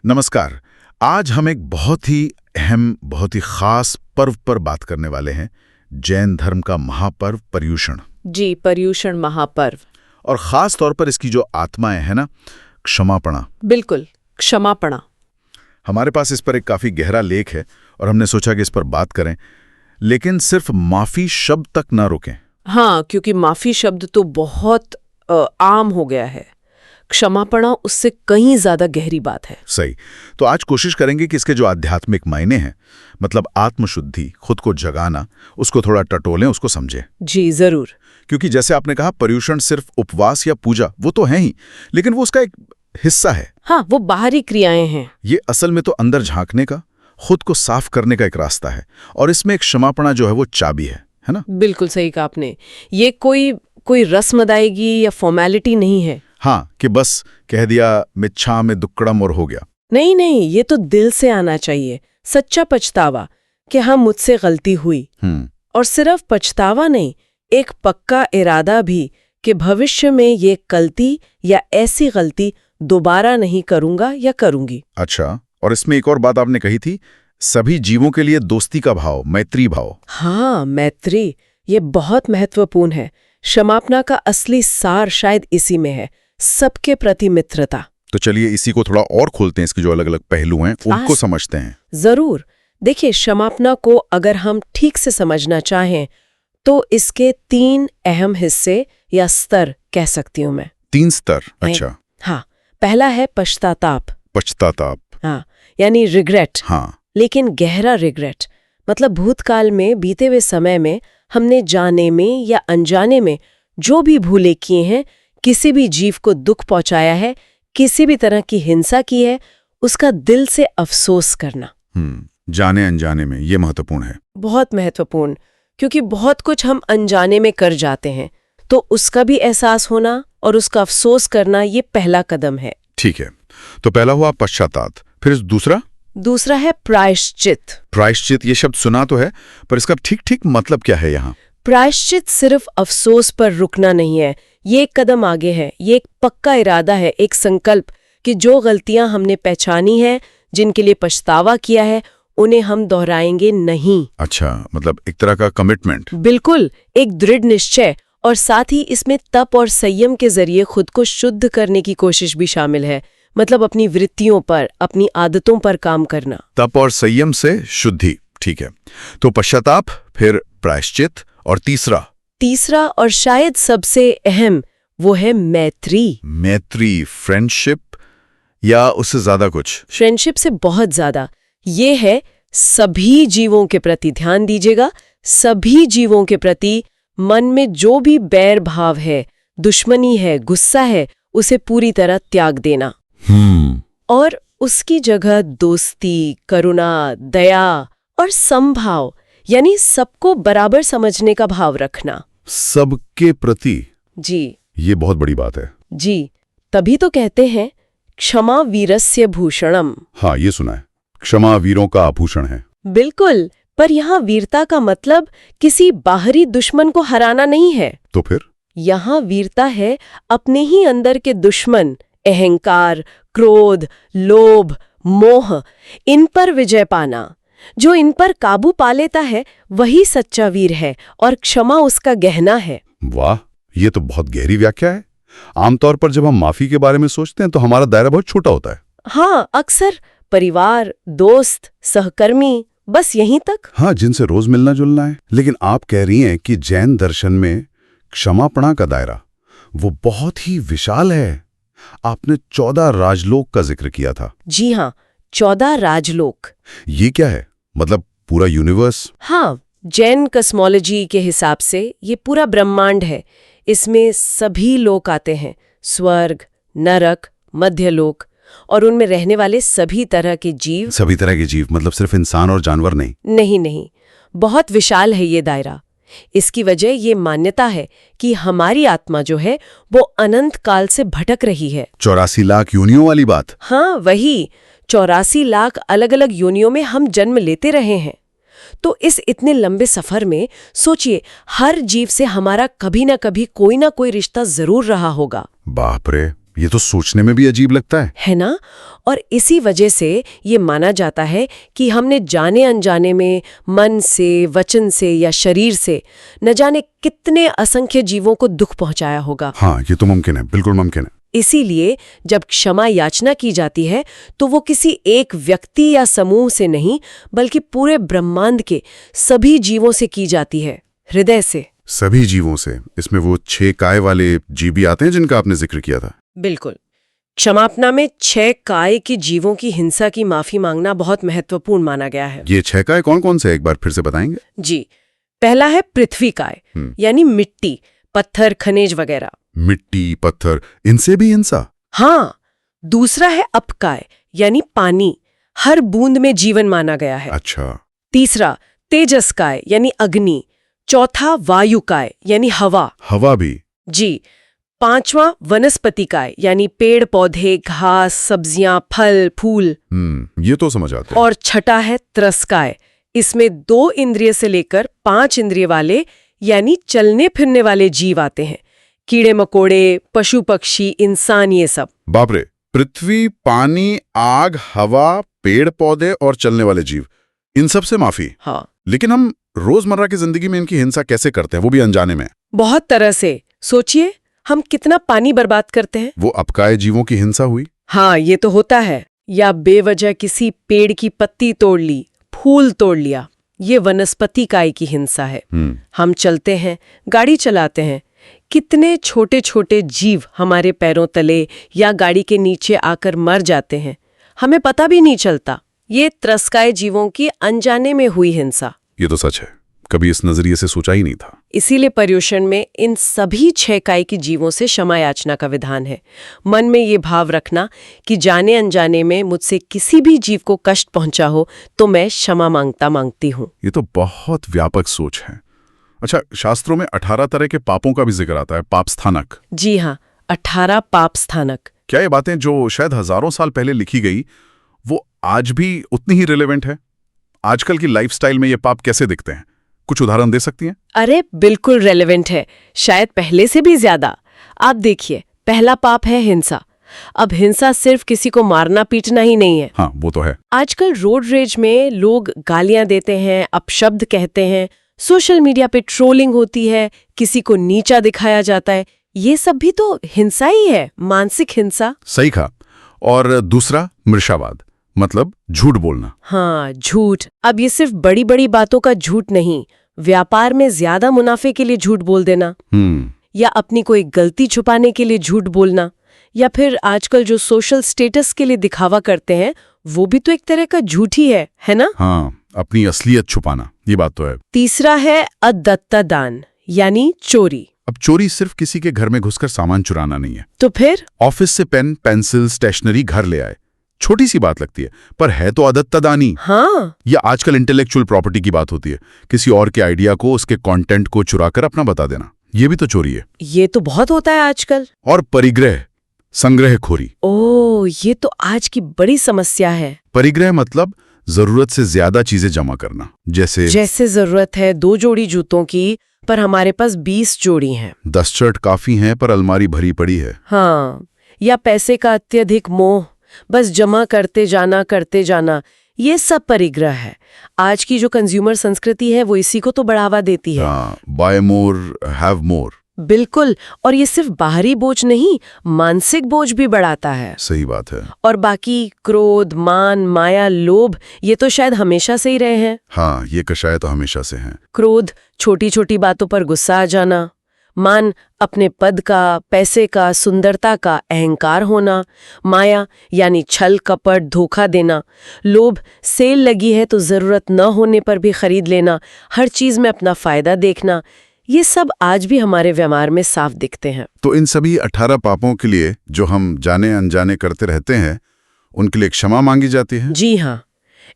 नमस्कार। आज हम एक बहुत ही अहम, बहुत ही खास पर्व पर बात करने वाले हैं। जैन धर्म का महापर्व पर्युषण। जी, पर्युषण महापर्व। और खास तौर पर इसकी जो आत्माएं है ना, क्षमापणा। बिल्कुल, क्षमापणा। हमारे पास इस पर एक काफी गहरा लेख है और हमने सोचा कि इस पर बात करें, लेकिन सिर्फ माफी शब्द तक ना रुकें। हाँ, क्योंकि माफी शब्द तो बहुत आम हो गया है। क्षमापणा उससे कहीं ज्यादा गहरी बात है। सही। तो आज कोशिश करेंगे कि इसके जो आध्यात्मिक मायने हैं, मतलब आत्मशुद्धि, खुद को जगाना, उसको थोड़ा टटोलें, उसको समझें। जी जरूर। क्योंकि जैसे आपने कहा, पर्युषण सिर्फ उपवास या पूजा वो तो है ही, लेकिन वो उसका एक हिस्सा है। हाँ, वो बाहरी क्रियाएं हैं। ये असल में तो अंदर झांकने का, खुद को साफ करने का एक रास्ता है। और इसमें एक क्षमापणा जो है वो चाबी है ना? बिल्कुल सही कहा आपने। ये कोई रस्म अदायगी या फॉर्मेलिटी नहीं है। हाँ, कि बस कह दिया मिच्छा में दुक्कड़म और हो गया। नहीं, ये तो दिल से आना चाहिए। सच्चा पछतावा कि हाँ, मुझसे गलती हुई। और सिर्फ पछतावा नहीं, एक पक्का इरादा भी कि भविष्य में ये गलती या ऐसी गलती दोबारा नहीं करूंगा या करूंगी। अच्छा, और इसमें एक और बात आपने कही थी, सभी जीवों के लिए दोस्ती का भाव, मैत्री भाव। हाँ, मैत्री, ये बहुत महत्वपूर्ण है। क्षमापणा का असली सार शायद इसी में है, सबके प्रति मित्रता। तो चलिए इसी को थोड़ा और खोलते हैं, इसके जो अलग अलग पहलू हैं उनको समझते हैं। जरूर। देखिए, क्षमापणा को अगर हम ठीक से समझना चाहें तो इसके 3 अहम हिस्से या स्तर कह सकती हूं मैं। 3 स्तर? अच्छा। हाँ, पहला है पश्चाताप। पश्चाताप। हाँ, यानी रिग्रेट। हाँ। लेकिन गहरा रिग्रेट, मतलब भूतकाल में बीते हुए समय में हमने जाने में या अनजाने में जो भी भूले किए हैं, किसी भी जीव को दुख पहुंचाया है, किसी भी तरह की हिंसा की है, उसका दिल से अफसोस करना। जाने अनजाने में, ये महत्वपूर्ण है। बहुत महत्वपूर्ण, क्योंकि बहुत कुछ हम अनजाने में कर जाते हैं, तो उसका भी एहसास होना और उसका अफसोस करना, ये पहला कदम है। ठीक है, तो पहला हुआ पश्चाताप, फिर दूसरा है प्रायश्चित। प्रायश्चित, ये शब्द सुना तो है, पर इसका ठीक मतलब क्या है यहाँ? प्रायश्चित सिर्फ अफसोस पर रुकना नहीं है, ये एक कदम आगे है। ये एक पक्का इरादा है, एक संकल्प कि जो गलतियां हमने पहचानी है, जिनके लिए पछतावा किया है, उन्हें हम दोहराएंगे नहीं। अच्छा, मतलब एक तरह का कमिटमेंट। बिल्कुल, एक दृढ़ निश्चय। और साथ ही इसमें तप और संयम के जरिए खुद को शुद्ध करने की कोशिश भी शामिल है, मतलब अपनी वृत्तियों पर, अपनी आदतों पर काम करना। तप और संयम से शुद्धि, ठीक है। तो पश्चाताप, फिर प्रायश्चित, और तीसरा और शायद सबसे अहम, वो है मैत्री। मैत्री, फ्रेंडशिप, या उससे ज्यादा कुछ? फ्रेंडशिप से बहुत ज्यादा। ये है सभी जीवों के प्रति, ध्यान दीजिएगा, सभी जीवों के प्रति मन में जो भी बैर भाव है, दुश्मनी है, गुस्सा है, उसे पूरी तरह त्याग देना। और उसकी जगह दोस्ती, करुणा, दया और समभाव, यानी सबको बराबर समझने का भाव रखना। सबके प्रति। जी, ये बहुत बड़ी बात है। जी, तभी तो कहते हैं क्षमा वीरस्य भूषणम। हाँ, ये सुना है, क्षमा वीरों का आभूषण है। बिल्कुल, पर यहाँ वीरता का मतलब किसी बाहरी दुश्मन को हराना नहीं है। तो फिर यहाँ वीरता है अपने ही अंदर के दुश्मन, अहंकार, क्रोध, लोभ, मोह, इन पर विजय पाना। जो इन पर काबू पा लेता है वही सच्चा वीर है, और क्षमा उसका गहना है। वाह, ये तो बहुत गहरी व्याख्या है। आमतौर पर जब हम माफी के बारे में सोचते हैं तो हमारा दायरा बहुत छोटा होता है। हाँ, अक्सर परिवार, दोस्त, सहकर्मी, बस यहीं तक। हाँ, जिनसे रोज मिलना जुलना है। लेकिन आप कह रही हैं कि जैन दर्शन में क्षमापणा का दायरा वो बहुत ही विशाल है। आपने 14 राजलोक का जिक्र किया था। जी हाँ, 14 राजलोक। ये क्या है, मतलब पूरा यूनिवर्स? हाँ, जैन कस्मोलॉजी के हिसाब से ये पूरा ब्रह्मांड है। इसमें सभी लोक आते हैं, स्वर्ग, नरक, मध्यलोक, और उनमें रहने वाले सभी तरह के जीव। सभी तरह के जीव मतलब सिर्फ इंसान और जानवर नहीं? नहीं, बहुत विशाल है ये दायरा। इसकी वजह ये मान्यता है कि हमारी आत्मा जो है वो अनंत काल से भटक रही है। 84 लाख योनियों वाली बात? हाँ, वही 84 लाख अलग अलग योनियों में हम जन्म लेते रहे हैं। तो इस इतने लंबे सफर में सोचिए, हर जीव से हमारा कभी ना कभी कोई ना कोई रिश्ता जरूर रहा होगा। बाप रे, ये तो सोचने में भी अजीब लगता है ना? और इसी वजह से ये माना जाता है कि हमने जाने अनजाने में मन से, वचन से या शरीर से न जाने कितने असंख्य जीवों को दुख पहुंचाया होगा। हाँ, ये तो मुमकिन है, बिल्कुल मुमकिन है। इसीलिए जब क्षमा याचना की जाती है तो वो किसी एक व्यक्ति या समूह से नहीं, बल्कि पूरे ब्रह्मांड के सभी जीवों से की जाती है, हृदय से। सभी जीवों से? इसमें वो 6 काय वाले जीव भी आते हैं जिनका आपने जिक्र किया था? बिल्कुल। क्षमापना में 6 काय के जीवों की हिंसा की माफी मांगना बहुत महत्वपूर्ण माना गया है। ये 6 काय कौन कौन से, एक बार फिर से बताएंगे? जी, पहला है पृथ्वी काय, यानी मिट्टी, पत्थर, खनिज वगैरह। मिट्टी, पत्थर, इनसे भी हिंसा? हाँ। दूसरा है अपकाय, यानी पानी, हर बूंद में जीवन माना गया है। अच्छा। तीसरा तेजस काय, यानी अग्नि। चौथा वायु काय, यानी हवा। हवा भी? जी। पांचवा वनस्पति काय, यानी पेड़ पौधे, घास, सब्जियां, फल, फूल। ये तो समझ आते हैं। और छठा है त्रस्काय, इसमें 2 इंद्रिय से लेकर 5 इंद्रिय वाले, यानी चलने फिरने वाले जीव आते हैं। कीड़े मकोड़े, पशु पक्षी, इंसान, ये सब। बाप रे! पृथ्वी, पानी, आग, हवा, पेड़ पौधे और चलने वाले जीव, इन सब से माफी? हाँ। लेकिन हम रोजमर्रा की जिंदगी में इनकी हिंसा कैसे करते हैं, वो भी अनजाने में? बहुत तरह से। सोचिए, हम कितना पानी बर्बाद करते हैं। वो अपकाय जीवों की हिंसा हुई? हाँ, ये तो होता है। या बेवजह किसी पेड़ की पत्ती तोड़ ली, फूल तोड़ लिया, ये वनस्पति काय की हिंसा है। हम चलते हैं, गाड़ी चलाते हैं, कितने छोटे छोटे जीव हमारे पैरों तले या गाड़ी के नीचे आकर मर जाते हैं, हमें पता भी नहीं चलता। ये त्रस्काय जीवों की अनजाने में हुई हिंसा। ये तो सच है, कभी इस नजरिए से सोचा ही नहीं था। इसीलिए पर्युषण में इन सभी 6 काय के जीवों से क्षमा याचना का विधान है। मन में ये भाव रखना कि जाने अनजाने में मुझसे किसी भी जीव को कष्ट पहुंचा हो तो मैं क्षमा मांगती हूँ। ये तो बहुत व्यापक सोच है। अच्छा, शास्त्रों में 18 तरह के पापों का भी जिक्र आता है, पाप स्थानक। जी हाँ, 18 पाप स्थानक। क्या ये बातें जो शायद हजारों साल पहले लिखी गई, वो आज भी उतनी ही रिलेवेंट है? आजकल की लाइफस्टाइल में ये पाप कैसे दिखते हैं? कुछ उदाहरण दे सकती हैं? अरे बिल्कुल रेलेवेंट है, शायद पहले से भी ज्यादा। आप देखिए, पहला पाप है हिंसा। अब हिंसा सिर्फ किसी को मारना पीटना ही नहीं है। हाँ, वो तो है। आजकल रोड रेज में लोग गालियां देते हैं, अपशब्द कहते हैं, सोशल मीडिया पे ट्रोलिंग होती है, किसी को नीचा दिखाया जाता है। ये सब भी तो हिंसा ही है, मानसिक हिंसा। सही कहा। और दूसरा मृषावाद, मतलब झूठ बोलना। हाँ, झूठ। अब ये सिर्फ बड़ी बड़ी बातों का झूठ नहीं, व्यापार में ज्यादा मुनाफे के लिए झूठ बोल देना, या अपनी कोई गलती छुपाने के लिए झूठ बोलना, या फिर आजकल जो सोशल स्टेटस के लिए दिखावा करते हैं, वो भी तो एक तरह का झूठ ही है ना? हाँ, अपनी असलियत छुपाना, ये बात तो है। तीसरा है अदत्ता दान, यानी चोरी। अब चोरी सिर्फ किसी के घर में घुसकर सामान चुराना नहीं है। तो फिर? ऑफिस से पेन, पेंसिल, स्टेशनरी घर ले आए। छोटी सी बात लगती है, पर है तो अदत्ता दानी। हाँ। या आजकल इंटेलेक्चुअल प्रॉपर्टी की बात होती है, किसी और के आइडिया को, उसके कंटेंट को चुराकर अपना बता देना, ये भी तो चोरी है। ये तो बहुत होता है आजकल। और परिग्रह, संग्रहखोरी। ओह, ये तो आज की बड़ी समस्या है। परिग्रह मतलब जरूरत से ज्यादा चीजें जमा करना। जैसे जरूरत है 2 जोड़ी जूतों की, पर हमारे पास 20 जोड़ी हैं। 10 शर्ट काफी हैं, पर अलमारी भरी पड़ी है। हाँ। या पैसे का अत्यधिक मोह, बस जमा करते जाना, ये सब परिग्रह है। आज की जो कंज्यूमर संस्कृति है वो इसी को तो बढ़ावा देती है। Buy more, have more. बिल्कुल। और ये सिर्फ बाहरी बोझ नहीं, मानसिक बोझ भी बढ़ाता है। सही बात है। और बाकी क्रोध, मान, माया, लोभ, ये तो शायद हमेशा से ही रहे हैं। हाँ, ये कषाय तो हमेशा से हैं। क्रोध, छोटी छोटी बातों पर गुस्सा आ जाना। मान, अपने पद का, पैसे का, सुंदरता का अहंकार होना। माया, यानी छल कपट, धोखा देना। लोभ, सेल लगी है तो जरूरत न होने पर भी खरीद लेना, हर चीज में अपना फायदा देखना। ये सब आज भी हमारे व्यवहार में साफ दिखते हैं। तो इन सभी 18 पापों के लिए जो हम जाने अनजाने करते रहते हैं, उनके लिए क्षमा मांगी जाती है? जी हाँ।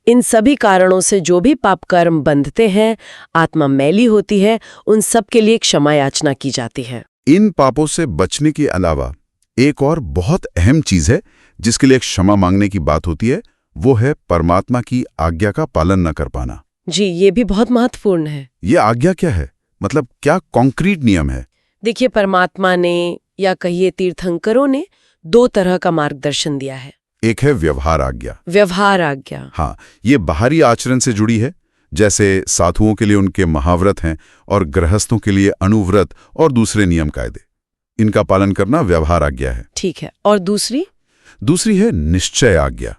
इन सभी कारणों से जो भी पाप कर्म बंधते हैं, आत्मा मैली होती है, उन सब के लिए क्षमा याचना की जाती है। इन पापों से बचने के अलावा एक और बहुत अहम चीज है जिसके लिए क्षमा मांगने की बात होती है, वो है परमात्मा की आज्ञा का पालन न कर पाना। जी, ये भी बहुत महत्वपूर्ण है। ये आज्ञा क्या है? मतलब क्या कॉन्क्रीट नियम है? देखिए, परमात्मा ने, या कहिए तीर्थंकरों ने, 2 तरह का मार्गदर्शन दिया है। एक है व्यवहार आज्ञा। व्यवहार आज्ञा। हाँ, ये बाहरी आचरण से जुड़ी है, जैसे साधुओं के लिए उनके महाव्रत हैं और गृहस्थों के लिए अणुव्रत और दूसरे नियम कायदे। इनका पालन करना व्यवहार आज्ञा है। ठीक है। और दूसरी है निश्चय आज्ञा।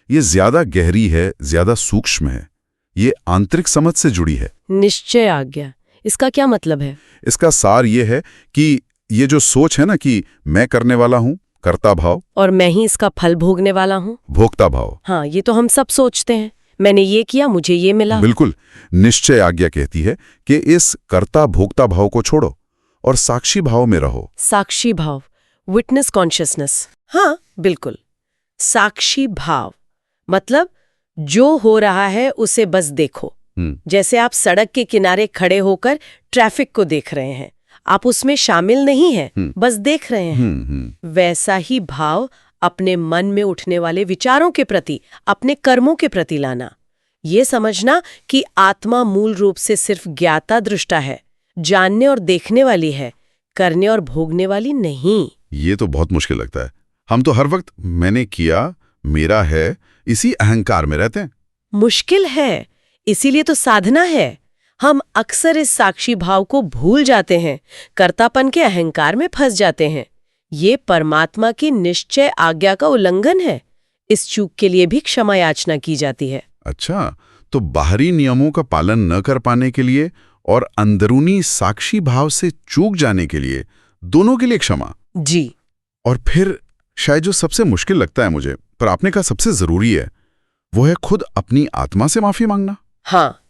ये ज्यादा गहरी है, ज्यादा सूक्ष्म है। ये आंतरिक समझ से जुड़ी है। निश्चय आज्ञा, इसका क्या मतलब है? इसका सार ये है कि ये जो सोच है ना कि मैं करने वाला हूं, कर्ता भाव, और मैं ही इसका फल भोगने वाला हूं, भोक्ता भाव। हाँ, ये तो हम सब सोचते हैं। मैंने ये किया, मुझे ये मिला। बिल्कुल। निश्चय आज्ञा कहती है कि इस कर्ता भोक्ता भाव को छोड़ो और साक्षी भाव में रहो। साक्षी भाव, विटनेस कॉन्शियसनेस। हाँ, बिल्कुल। साक्षी भाव मतलब जो हो रहा है उसे बस देखो। जैसे आप सड़क के किनारे खड़े होकर ट्रैफिक को देख रहे हैं, आप उसमें शामिल नहीं हैं, बस देख रहे हैं। वैसा ही भाव अपने मन में उठने वाले विचारों के प्रति, अपने कर्मों के प्रति लाना। ये समझना कि आत्मा मूल रूप से सिर्फ ज्ञाता दृष्टा है, जानने और देखने वाली है, करने और भोगने वाली नहीं। ये तो बहुत मुश्किल लगता है। हम तो हर वक्त मैंने किया, मेरा है, इसी अहंकार में रहते हैं। मुश्किल है, इसीलिए तो साधना है। हम अक्सर इस साक्षी भाव को भूल जाते हैं, कर्तापन के अहंकार में फंस जाते हैं। ये परमात्मा की निश्चय आज्ञा का उल्लंघन है। इस चूक के लिए भी क्षमा याचना की जाती है। अच्छा, तो बाहरी नियमों का पालन न कर पाने के लिए और अंदरूनी साक्षी भाव से चूक जाने के लिए, दोनों के लिए क्षमा। जी। और फिर शायद जो सबसे मुश्किल लगता है मुझे, पर आपने कहा सबसे जरूरी है, वो है खुद अपनी आत्मा से माफी मांगना। हाँ,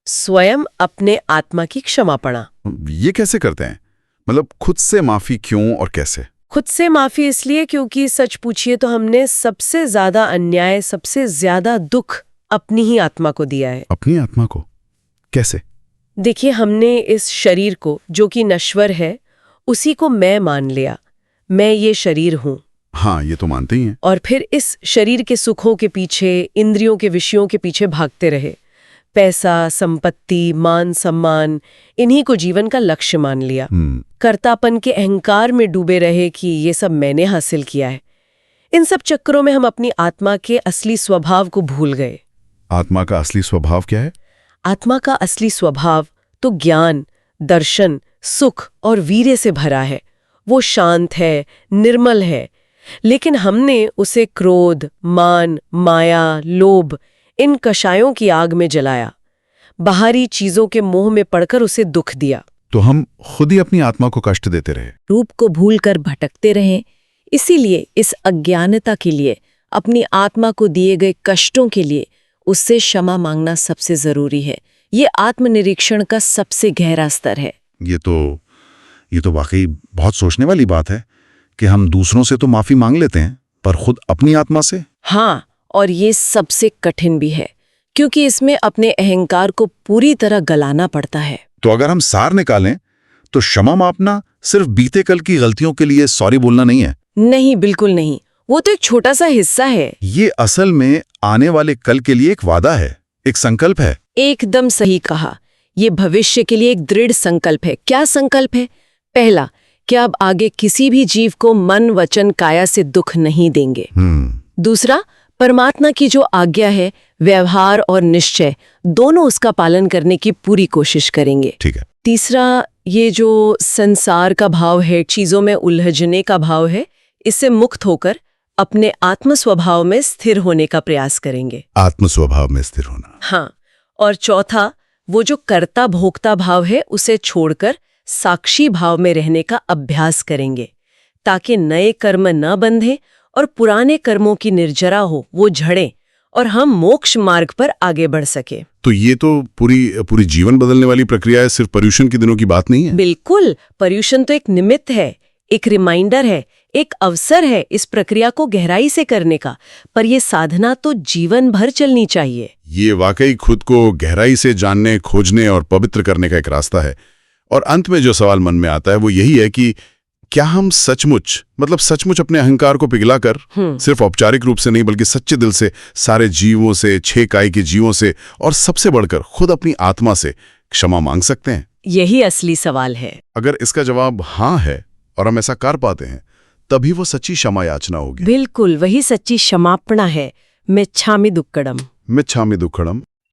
स्वयं अपने आत्मा की क्षमा पाना। ये कैसे करते हैं? मतलब खुद से माफी क्यों और कैसे? खुद से माफी इसलिए क्योंकि सच पूछिए तो हमने सबसे ज्यादा अन्याय, सबसे ज्यादा दुख अपनी ही आत्मा को दिया है। अपनी आत्मा को कैसे? देखिए, हमने इस शरीर को, जो कि नश्वर है, उसी को मैं मान लिया। मैं ये शरीर हूं। हाँ, ये तो मानते ही हैं। और फिर इस शरीर के सुखों के पीछे, इंद्रियों के विषयों के पीछे भागते रहे। पैसा, संपत्ति, मान सम्मान, इन्हीं को जीवन का लक्ष्य मान लिया। कर्तापन के अहंकार में डूबे रहे कि ये सब मैंने हासिल किया है। इन सब चक्करों में हम अपनी आत्मा के असली स्वभाव को भूल गए। आत्मा का असली स्वभाव क्या है? आत्मा का असली स्वभाव तो ज्ञान, दर्शन, सुख और वीर्य से भरा है। वो शांत है, निर्मल है, लेकिन हमने उसे क्रोध, मान, माया, लोभ, इन कषायों की आग में जलाया। बाहरी चीजों के मोह में पड़कर उसे दुख दिया। तो हम खुद ही अपनी आत्मा को कष्ट देते रहे, रूप को भूलकर भटकते रहें। इसीलिए इस अज्ञानता के लिए, अपनी आत्मा को दिए गए कष्टों के लिए उससे क्षमा मांगना सबसे जरूरी है। ये आत्मनिरीक्षण का सबसे गहरा स्तर है। ये तो वाकई बहुत सोचने वाली बात है कि हम दूसरों से तो माफी मांग लेते हैं, पर खुद अपनी आत्मा से? हाँ, और ये सबसे कठिन भी है, क्योंकि इसमें अपने अहंकार को पूरी तरह गलाना पड़ता है। तो अगर हम सार निकालें तो क्षमा मापना सिर्फ बीते कल की गलतियों के लिए सॉरी बोलना नहीं है। नहीं, बिल्कुल नहीं। वो तो एक छोटा सा हिस्सा है। ये असल में आने वाले कल के लिए एक वादा है, एक संकल्प है। एकदम सही कहा। ये भविष्य के लिए एक दृढ़ संकल्प है। क्या संकल्प है? पहला, कि अब आगे किसी भी जीव को मन, वचन, काया से दुख नहीं देंगे। दूसरा, परमात्मा की जो आज्ञा है, व्यवहार और निश्चय, दोनों उसका पालन करने की पूरी कोशिश करेंगे। ठीक है। तीसरा, ये जो संसार का भाव है, चीजों में उलझने का भाव है, इससे मुक्त होकर अपने आत्म स्वभाव में स्थिर होने का प्रयास करेंगे। आत्म स्वभाव में स्थिर होना। हाँ। और चौथा, वो जो कर्ता भोक्ता भाव है, उसे छोड़कर साक्षी भाव में रहने का अभ्यास करेंगे, ताकि नए कर्म न बंधे और पुराने कर्मों की निर्जरा हो, वो झड़े और हम मोक्ष मार्ग पर आगे बढ़ सके। तो ये तो पूरी जीवन बदलने वाली प्रक्रिया है, सिर्फ पर्युषण के दिनों की बात नहीं है। बिल्कुल, पर्युषण तो एक निमित्त है, एक रिमाइंडर है, एक अवसर है इस प्रक्रिया को गहराई से करने का, पर यह साधना तो जीवन भर चलनी चाहिए। ये वाकई खुद को गहराई से जानने, खोजने और पवित्र करने का एक रास्ता है। और अंत में जो सवाल मन में आता है वो यही है कि क्या हम सचमुच अपने अहंकार को पिघलाकर, सिर्फ औपचारिक रूप से नहीं बल्कि सच्चे दिल से, सारे जीवों से, 6 काई के जीवों से और सबसे बढ़कर खुद अपनी आत्मा से क्षमा मांग सकते हैं? यही असली सवाल है। अगर इसका जवाब हाँ है और हम ऐसा कर पाते हैं, तभी वो सच्ची क्षमा याचना होगी। बिल्कुल वही सच्ची क्षमापणा है। मिच्छामि दुक्कडम। मिच्छामि दुक्कडम।